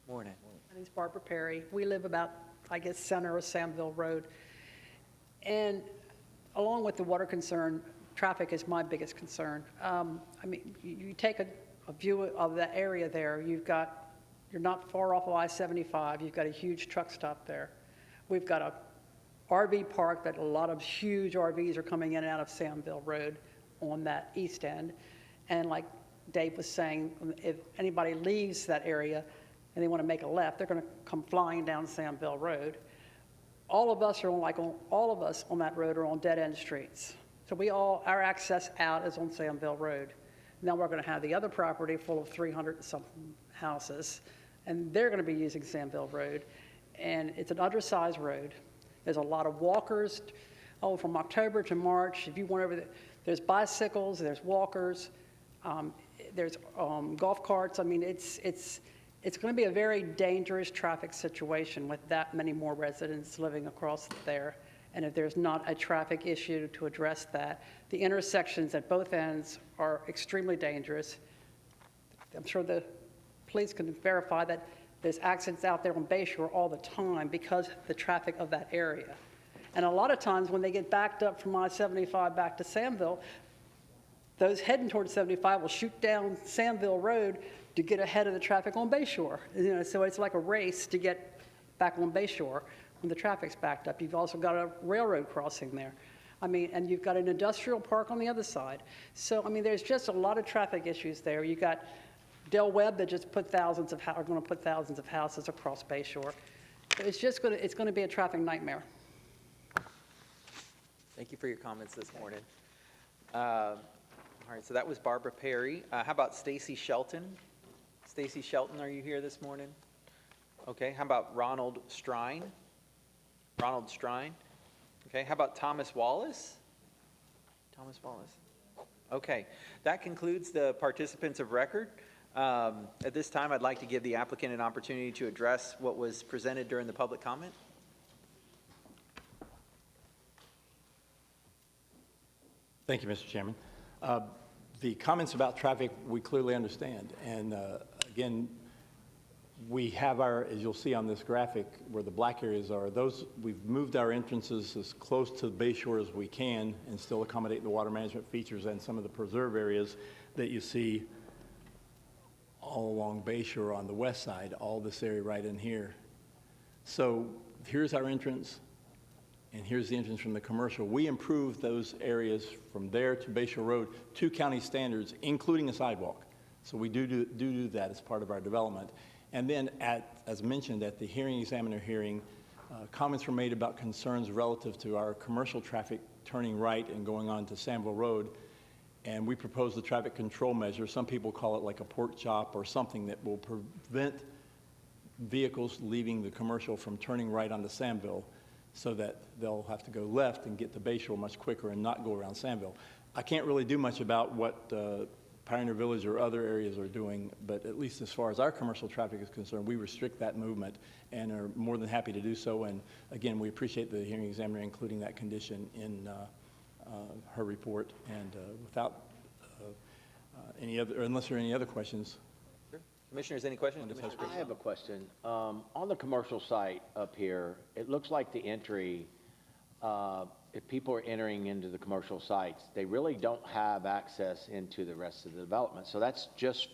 Morning. My name's Barbara Perry. We live about, I guess, center of Samville Road. And along with the water concern, traffic is my biggest concern. I mean, you take a view of the area there. You're not far off of I-75. You've got a huge truck stop there. We've got a RV park that a lot of huge RVs are coming in and out of Samville Road on that east end. And like Dave was saying, if anybody leaves that area and they want to make a left, they're going to come flying down Samville Road. All of us on that road are on dead-end streets. So our access out is on Samville Road. Now we're going to have the other property full of 300 and something houses, and they're going to be using Samville Road. And it's an undersized road. There's a lot of walkers. From October to March, if you went over there's bicycles, there's walkers, there's golf carts. I mean, it's going to be a very dangerous traffic situation with that many more residents living across there. And if there's not a traffic issue to address that, the intersections at both ends are extremely dangerous. I'm sure the police can verify that there's accidents out there on Bayshore all the time because of the traffic of that area. And a lot of times when they get backed up from I-75 back to Samville, those heading towards 75 will shoot down Samville Road to get ahead of the traffic on Bayshore. So it's like a race to get back on Bayshore when the traffic's backed up. You've also got a railroad crossing there. And you've got an industrial park on the other side. So, there's just a lot of traffic issues there. You got Del Webb that just are going to put thousands of houses across Bayshore. It's going to be a traffic nightmare. Thank you for your comments this morning. All right, so that was Barbara Perry. How about Stacy Shelton? Stacy Shelton, are you here this morning? Okay, how about Ronald Strine? Ronald Strine? Okay, how about Thomas Wallace? Thomas Wallace. Okay, that concludes the participants of record. At this time, I'd like to give the applicant an opportunity to address what was presented during the public comment. Thank you, Mr. Chairman. The comments about traffic, we clearly understand. And again, we have as you'll see on this graphic where the black areas are, we've moved our entrances as close to Bayshore as we can and still accommodate the water management features and some of the preserve areas that you see all along Bayshore on the west side, all this area right in here. So here's our entrance. And here's the entrance from the commercial. We improved those areas from there to Bayshore Road to county standards, including a sidewalk. So we do that as part of our development. And then, as mentioned at the hearing examiner hearing, comments were made about concerns relative to our commercial traffic turning right and going on to Samville Road. And we proposed a traffic control measure. Some people call it like a pork chop or something that will prevent vehicles leaving the commercial from turning right onto Samville, so that they'll have to go left and get to Bayshore much quicker and not go around Samville. I can't really do much about what Pioneer Village or other areas are doing, but at least as far as our commercial traffic is concerned, we restrict that movement and are more than happy to do so. And again, we appreciate the hearing examiner including that condition in her report. And without unless there are any other questions. Commissioners, any questions? I have a question. On the commercial site up here, it looks like the entry, if people are entering into the commercial sites, they really don't have access into the rest of the development. So that's just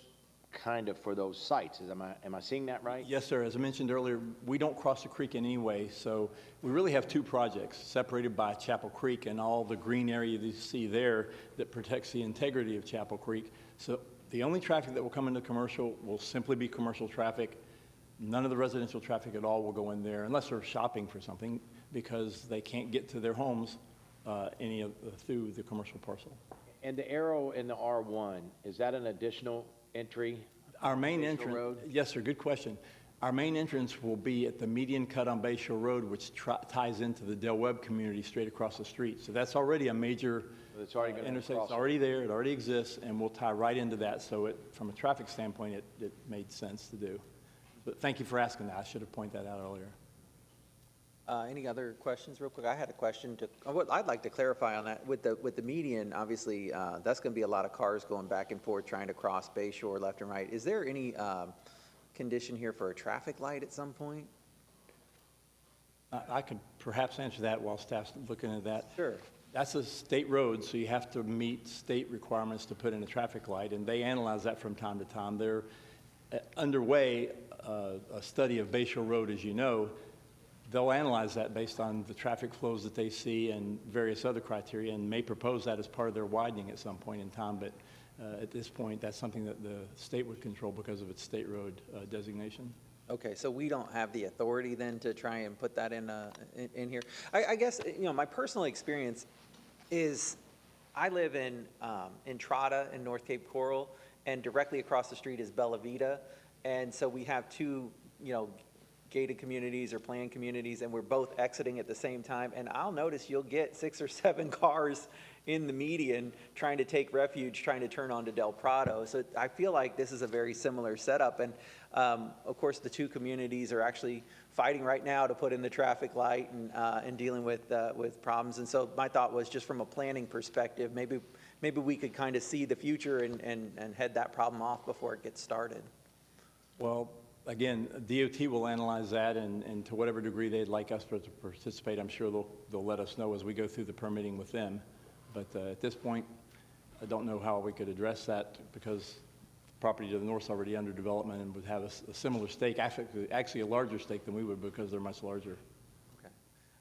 kind of for those sites. Am I seeing that right? Yes, sir. As I mentioned earlier, we don't cross the creek in any way. So we really have two projects separated by Chapel Creek and all the green area that you see there that protects the integrity of Chapel Creek. So the only traffic that will come into commercial will simply be commercial traffic. None of the residential traffic at all will go in there unless they're shopping for something because they can't get to their homes through the commercial parcel. And the arrow in the R1, is that an additional entry? Our main entrance, yes, sir, good question. Our main entrance will be at the median cut on Bayshore Road, which ties into the Del Webb community straight across the street. So that's already a major intersection. It's already there, it already exists, and we'll tie right into that. So from a traffic standpoint, it made sense to do. But thank you for asking that. I should have pointed that out earlier. Any other questions real quick? I had a question. I'd like to clarify on that. With the median, obviously, that's going to be a lot of cars going back and forth trying to cross Bayshore left and right. Is there any condition here for a traffic light at some point? I could perhaps answer that while staff's looking at that. Sure. That's a state road, so you have to meet state requirements to put in a traffic light, and they analyze that from time to time. They're underway a study of Bayshore Road, as you know. They'll analyze that based on the traffic flows that they see and various other criteria, and may propose that as part of their widening at some point in time. But At this point, that's something that the state would control because of its state road designation. Okay, so we don't have the authority then to try and put that in here? I guess, my personal experience is, I live in Entrada in North Cape Coral, and directly across the street is Bella Vita. And so we have two, gated communities or planned communities, and we're both exiting at the same time. And I'll notice you'll get 6 or 7 cars in the median trying to take refuge, trying to turn onto Del Prado. So I feel like this is a very similar setup. And of course, the two communities are actually fighting right now to put in the traffic light and dealing with problems. And so my thought was, just from a planning perspective, maybe we could kind of see the future and head that problem off before it gets started. Well, again, DOT will analyze that, and to whatever degree they'd like us to participate, I'm sure they'll let us know as we go through the permitting with them. But at this point, I don't know how we could address that, because property to the north is already under development and would have a similar stake, actually a larger stake than we would, because they're much larger.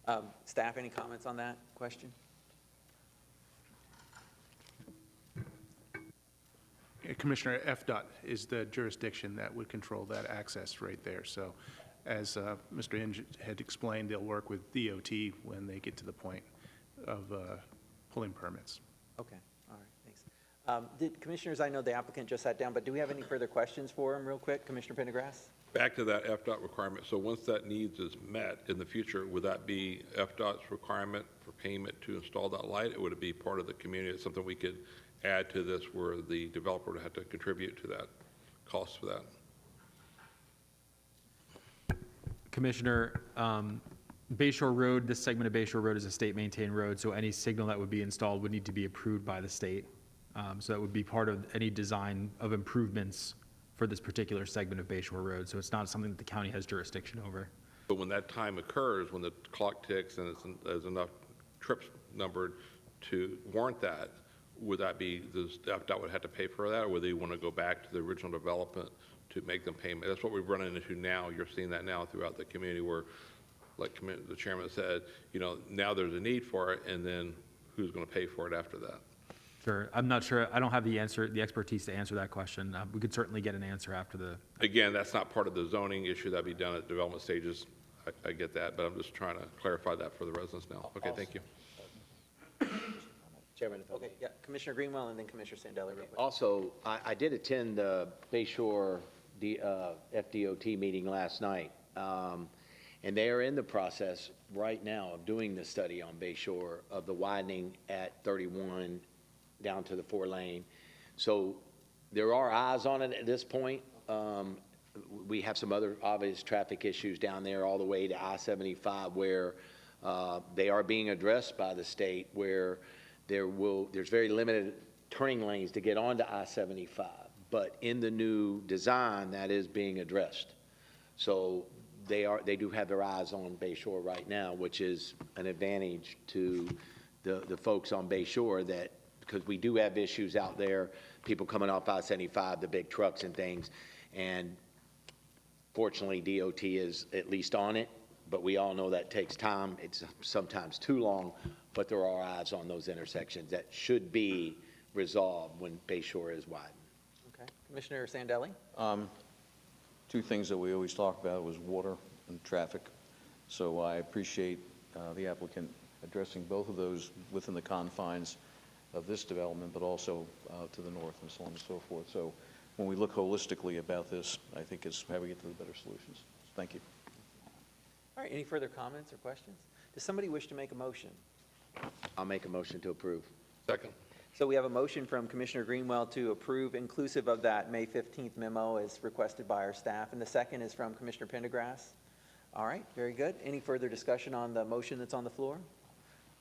Okay. Staff, any comments on that question? Commissioner, FDOT is the jurisdiction that would control that access right there. So as Mr. Inge had explained, they'll work with DOT when they get to the point of pulling permits. Okay, all right, thanks. Commissioners, I know the applicant just sat down, but do we have any further questions for him real quick? Commissioner Pendergrass? Back to that FDOT requirement. So once that needs is met in the future, would that be FDOT's requirement for payment to install that light, or would it be part of the community? It's something we could add to this where the developer would have to contribute to that cost for that? Commissioner, Bayshore Road, this segment of Bayshore Road is a state-maintained road, so any signal that would be installed would need to be approved by the state. So that would be part of any design of improvements for this particular segment of Bayshore Road. So it's not something that the county has jurisdiction over. But when that time occurs, when the clock ticks and there's enough trips numbered to warrant that, would that be, the FDOT would have to pay for that, or would they want to go back to the original development to make them payment? That's what we're running into now. You're seeing that now throughout the community, where, like the chairman said, now there's a need for it, and then who's going to pay for it after that? Sure. I'm not sure. I don't have the expertise to answer that question. We could certainly get an answer after the. Again, that's not part of the zoning issue. That'd be done at development stages. I get that, but I'm just trying to clarify that for the residents now. Okay, thank you. Chairman. Okay, yeah, Commissioner Greenwell and then Commissioner Sandelli real quick. Also, I did attend the Bayshore FDOT meeting last night, and they are in the process right now of doing the study on Bayshore of the widening at 31 down to the 4-lane. So there are eyes on it at this point. We have some other obvious traffic issues down there all the way to I-75 where they are being addressed by the state, where there's very limited turning lanes to get onto I-75, but in the new design, that is being addressed. So they do have their eyes on Bayshore right now, which is an advantage to the folks on Bayshore, that because we do have issues out there, people coming off I-75, the big trucks and things, and fortunately DOT is at least on it, but we all know that takes time. It's sometimes too long, but there are eyes on those intersections that should be resolved when Bayshore is widened. Okay, Commissioner Sandelli? Two things that we always talk about was water and traffic. So I appreciate the applicant addressing both of those within the confines of this development, but also to the north and so on and so forth. So when we look holistically about this, I think it's how we get to the better solutions. Thank you. All right, any further comments or questions? Does somebody wish to make a motion? I'll make a motion to approve. Second. So we have a motion from Commissioner Greenwell to approve inclusive of that May 15th memo as requested by our staff, and the second is from Commissioner Pendergrass. All right, very good. Any further discussion on the motion that's on the floor?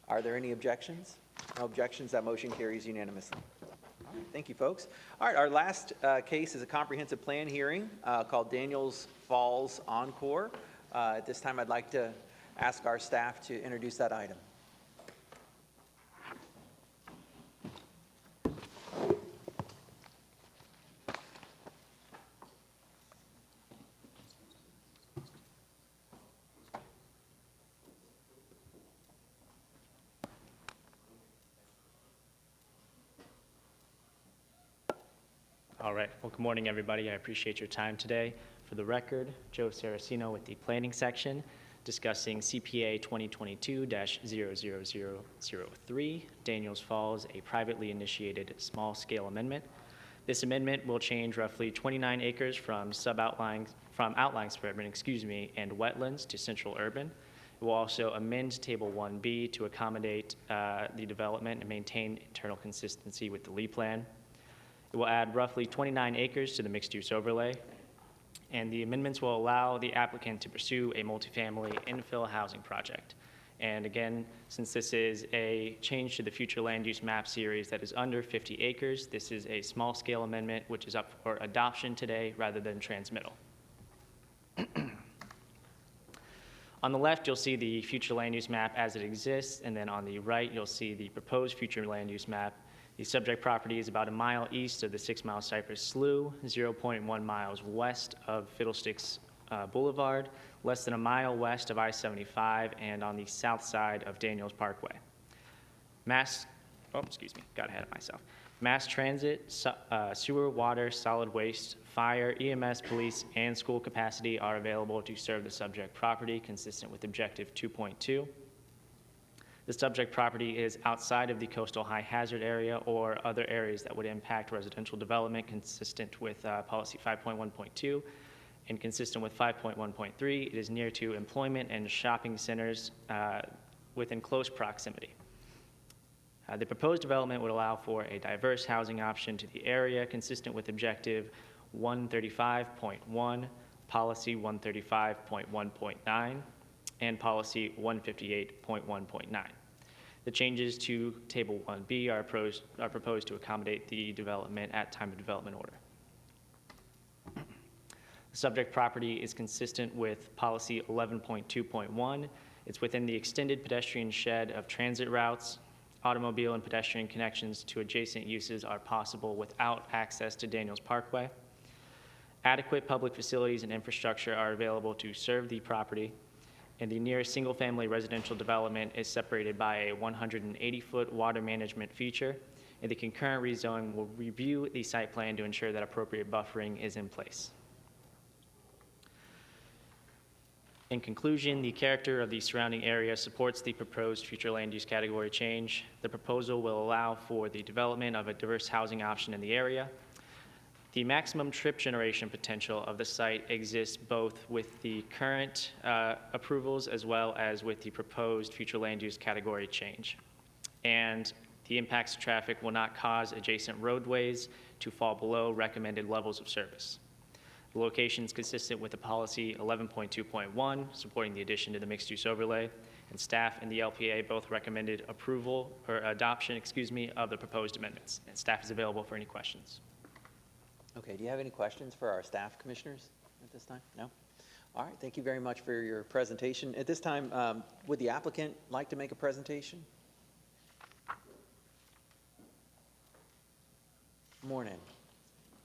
Are there any objections? No objections, that motion carries unanimously. All right, thank you, folks. All right, our last case is a comprehensive plan hearing called Daniels Falls Encore. At this time, I'd like to ask our staff to introduce that item. All right. Well, good morning, everybody. I appreciate your time today. For the record, Joe Saraceno with the Planning Section, discussing CPA 2022-00003, Daniels Falls, a privately initiated small-scale amendment. This amendment will change roughly 29 acres from outlying suburban, and wetlands to central urban. It will also amend Table 1B to accommodate the development and maintain internal consistency with the Lee Plan. It will add roughly 29 acres to the mixed-use overlay, and the amendments will allow the applicant to pursue a multifamily infill housing project. And again, since this is a change to the future land use map series that is under 50 acres, this is a small-scale amendment which is up for adoption today rather than transmittal. On the left, you'll see the future land use map as it exists, and then on the right, you'll see the proposed future land use map. The subject property is about a mile east of the 6 Mile Cypress Slough, 0.1 miles west of Fiddlesticks Boulevard, less than a mile west of I-75, and on the south side of Daniels Parkway. Mass transit, sewer, water, solid waste, fire, EMS, police, and school capacity are available to serve the subject property, consistent with Objective 2.2. The subject property is outside of the coastal high hazard area or other areas that would impact residential development, consistent with Policy 5.1.2 and consistent with 5.1.3. It is near to employment and shopping centers within close proximity. The proposed development would allow for a diverse housing option to the area, consistent with Objective 135.1, Policy 135.1.9, and Policy 158.1.9. The changes to Table 1B are proposed to accommodate the development at time of development order. The subject property is consistent with Policy 11.2.1. It's within the extended pedestrian shed of transit routes. Automobile and pedestrian connections to adjacent uses are possible without access to Daniels Parkway. Adequate public facilities and infrastructure are available to serve the property, and the nearest single-family residential development is separated by a 180-foot water management feature, and the concurrent rezoning will review the site plan to ensure that appropriate buffering is in place. In conclusion, the character of the surrounding area supports the proposed future land use category change. The proposal will allow for the development of a diverse housing option in the area. The maximum trip generation potential of the site exists both with the current approvals as well as with the proposed future land use category change. And the impacts to traffic will not cause adjacent roadways to fall below recommended levels of service. The location is consistent with the Policy 11.2.1, supporting the addition to the mixed-use overlay, and staff and the LPA both recommended approval or adoption, of the proposed amendments. And staff is available for any questions. Okay, do you have any questions for our staff commissioners at this time? No? All right, thank you very much for your presentation. At this time, would the applicant like to make a presentation? Morning.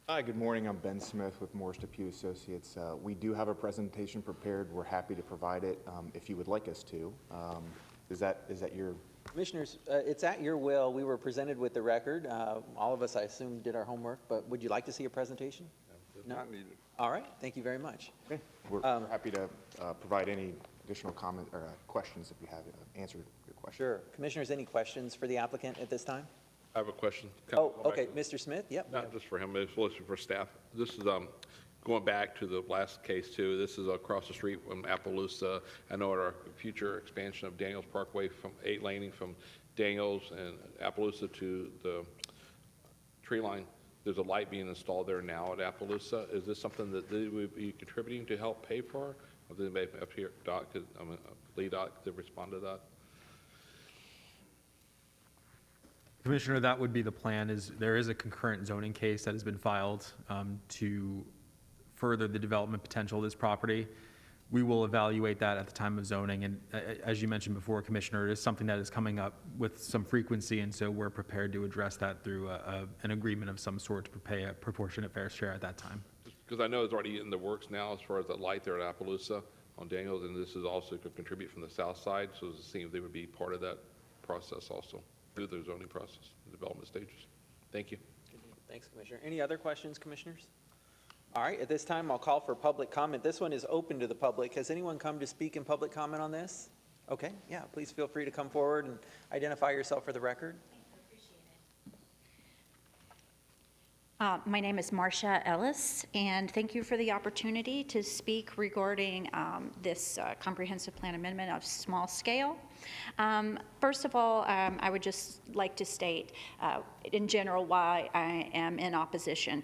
Hi, good morning. I'm Ben Smith with Morris Depew Associates. We do have a presentation prepared. We're happy to provide it if you would like us to. Is that your... Commissioners, it's at your will. We were presented with the record. All of us, I assume, did our homework, but would you like to see a presentation? No? Not needed. All right, thank you very much. Okay. We're happy to provide any additional comment or questions if you have answer your question. Sure. Commissioners, any questions for the applicant at this time? I have a question. Can I Oh, go back okay, to- Mr. Smith, yep. Not just for him, but it's also for staff. This is going back to the last case too. This is across the street from Appaloosa. I know at our future expansion of Daniels Parkway from 8 laning from Daniels and Appaloosa to the tree line, there's a light being installed there now at Appaloosa. Is this something that they would be contributing to help pay for? Or did anybody up here, Lee Doc, to respond to that? Commissioner, that would be the plan. There is a concurrent zoning case that has been filed to further the development potential of this property. We will evaluate that at the time of zoning, and as you mentioned before, Commissioner, it is something that is coming up with some frequency, and so we're prepared to address that through an agreement of some sort to pay a proportionate fair share at that time. Because I know it's already in the works now as far as the light there at Appaloosa on Daniels, and this is also could contribute from the south side, so it seems they would be part of that process also through the zoning process, the development stages. Thank you. Thanks, Commissioner. Any other questions, Commissioners? All right, at this time, I'll call for public comment. This one is open to the public. Has anyone come to speak in public comment on this? Okay, yeah, please feel free to come forward and identify yourself for the record. My name is Marcia Ellis, and thank you for the opportunity to speak regarding this comprehensive plan amendment of small scale. First of all, I would just like to state in general why I am in opposition.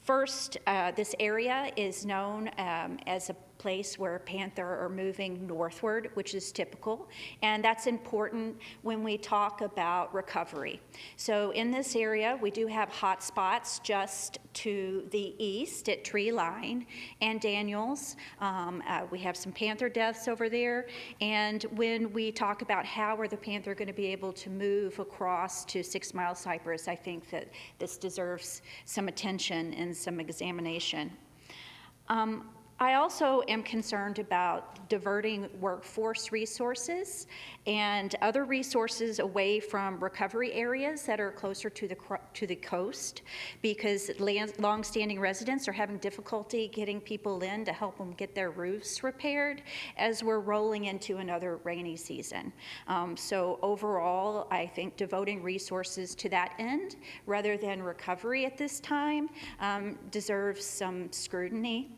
First, this area is known as a place where panther are moving northward, which is typical, and that's important when we talk about recovery. So in this area, we do have hot spots just to the east at Tree Line and Daniels. We have some panther deaths over there, and when we talk about how are the panther going to be able to move across to 6 Mile Cypress, I think that this deserves some attention and some examination. I also am concerned about diverting workforce resources and other resources away from recovery areas that are closer to the coast, because long-standing residents are having difficulty getting people in to help them get their roofs repaired as we're rolling into another rainy season. So overall, I think devoting resources to that end rather than recovery at this time deserves some scrutiny.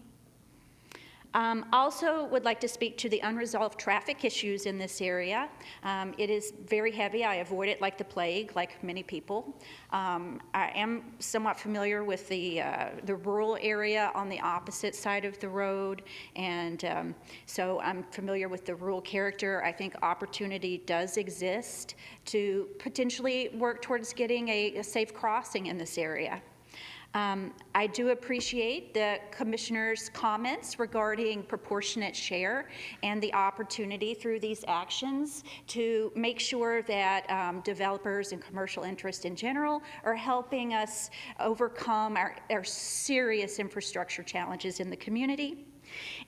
Also would like to speak to the unresolved traffic issues in this area. It is very heavy. I avoid it like the plague, like many people. I am somewhat familiar with the rural area on the opposite side of the road, and so I'm familiar with the rural character. I think opportunity does exist to potentially work towards getting a safe crossing in this area. I do appreciate the Commissioner's comments regarding proportionate share and the opportunity through these actions to make sure that developers and commercial interest in general are helping us overcome our serious infrastructure challenges in the community.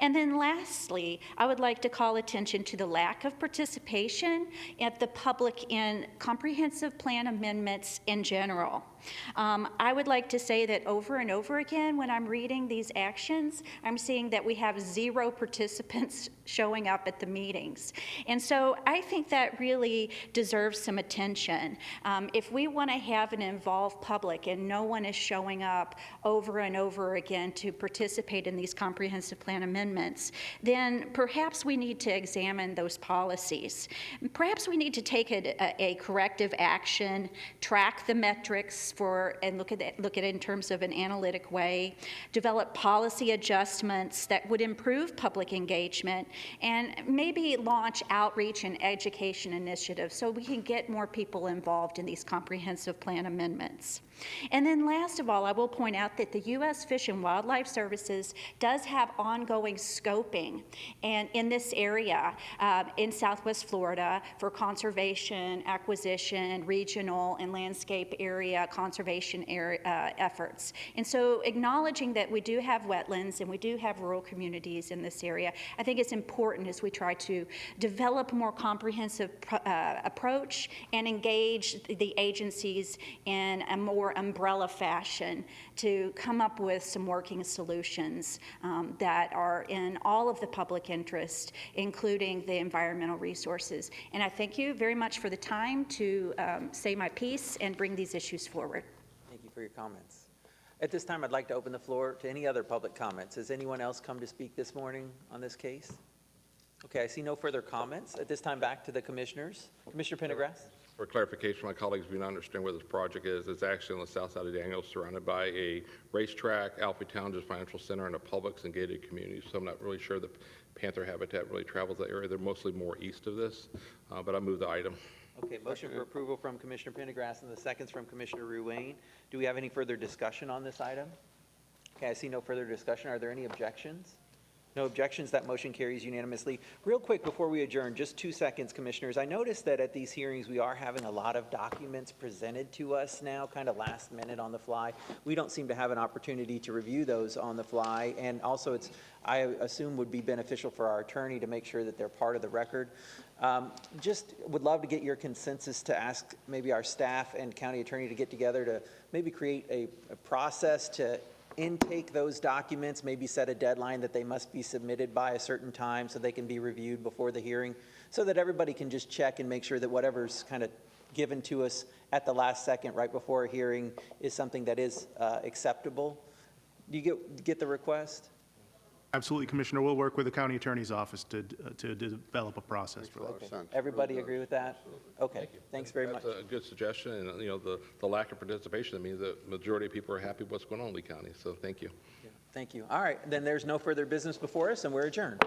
And then lastly, I would like to call attention to the lack of participation at the public in comprehensive plan amendments in general. I would like to say that over and over again, when I'm reading these actions, I'm seeing that we have 0 participants showing up at the meetings. And so I think that really deserves some attention. If we want to have an involved public and no one is showing up over and over again to participate in these comprehensive plan amendments, then perhaps we need to examine those policies. Perhaps we need to take a corrective action, track the metrics and look at it in terms of an analytic way, develop policy adjustments that would improve public engagement, and maybe launch outreach and education initiatives so we can get more people involved in these comprehensive plan amendments. And then last of all, I will point out that the U.S. Fish and Wildlife Services does have ongoing scoping and in this area in Southwest Florida for conservation, acquisition, regional, and landscape area conservation efforts. And so acknowledging that we do have wetlands and we do have rural communities in this area, I think it's important as we try to develop a more comprehensive approach and engage the agencies in a more umbrella fashion to come up with some working solutions that are in all of the public interest, including the environmental resources. And I thank you very much for the time to say my piece and bring these issues forward. Thank you for your comments. At this time, I'd like to open the floor to any other public comments. Has anyone else come to speak this morning on this case? Okay, I see no further comments. At this time, back to the commissioners. Commissioner Pendergrass? For clarification, my colleagues may not understand where this project is. It's actually on the south side of Daniels, surrounded by a racetrack, Alfie Township Financial Center, and a Publix and gated community. So I'm not really sure the panther habitat really travels that area. They're mostly more east of this, but I move the item. Okay, motion for approval from Commissioner Pendergrass and the seconds from Commissioner Ruane. Do we have any further discussion on this item? Okay, I see no further discussion. Are there any objections? No objections, that motion carries unanimously. Real quick, before we adjourn, just 2 seconds, Commissioners. I noticed that at these hearings, we are having a lot of documents presented to us now, kind of last minute on the fly. We don't seem to have an opportunity to review those on the fly, and also it's, I assume, would be beneficial for our attorney to make sure that they're part of the record. Just would love to get your consensus to ask maybe our staff and county attorney to get together to maybe create a process to intake those documents, maybe set a deadline that they must be submitted by a certain time so they can be reviewed before the hearing, so that everybody can just check and make sure that whatever's kind of given to us at the last second right before a hearing is something that is acceptable. Do you get the request? Absolutely, Commissioner. We'll work with the county attorney's office to develop a process for that. Everybody agree with that? Okay, thanks very much. That's a good suggestion, and, you know, the lack of participation, that means the majority of people are happy with what's going on in Lee County, so thank you. Thank you. All right, then there's no further business before us, and we're adjourned.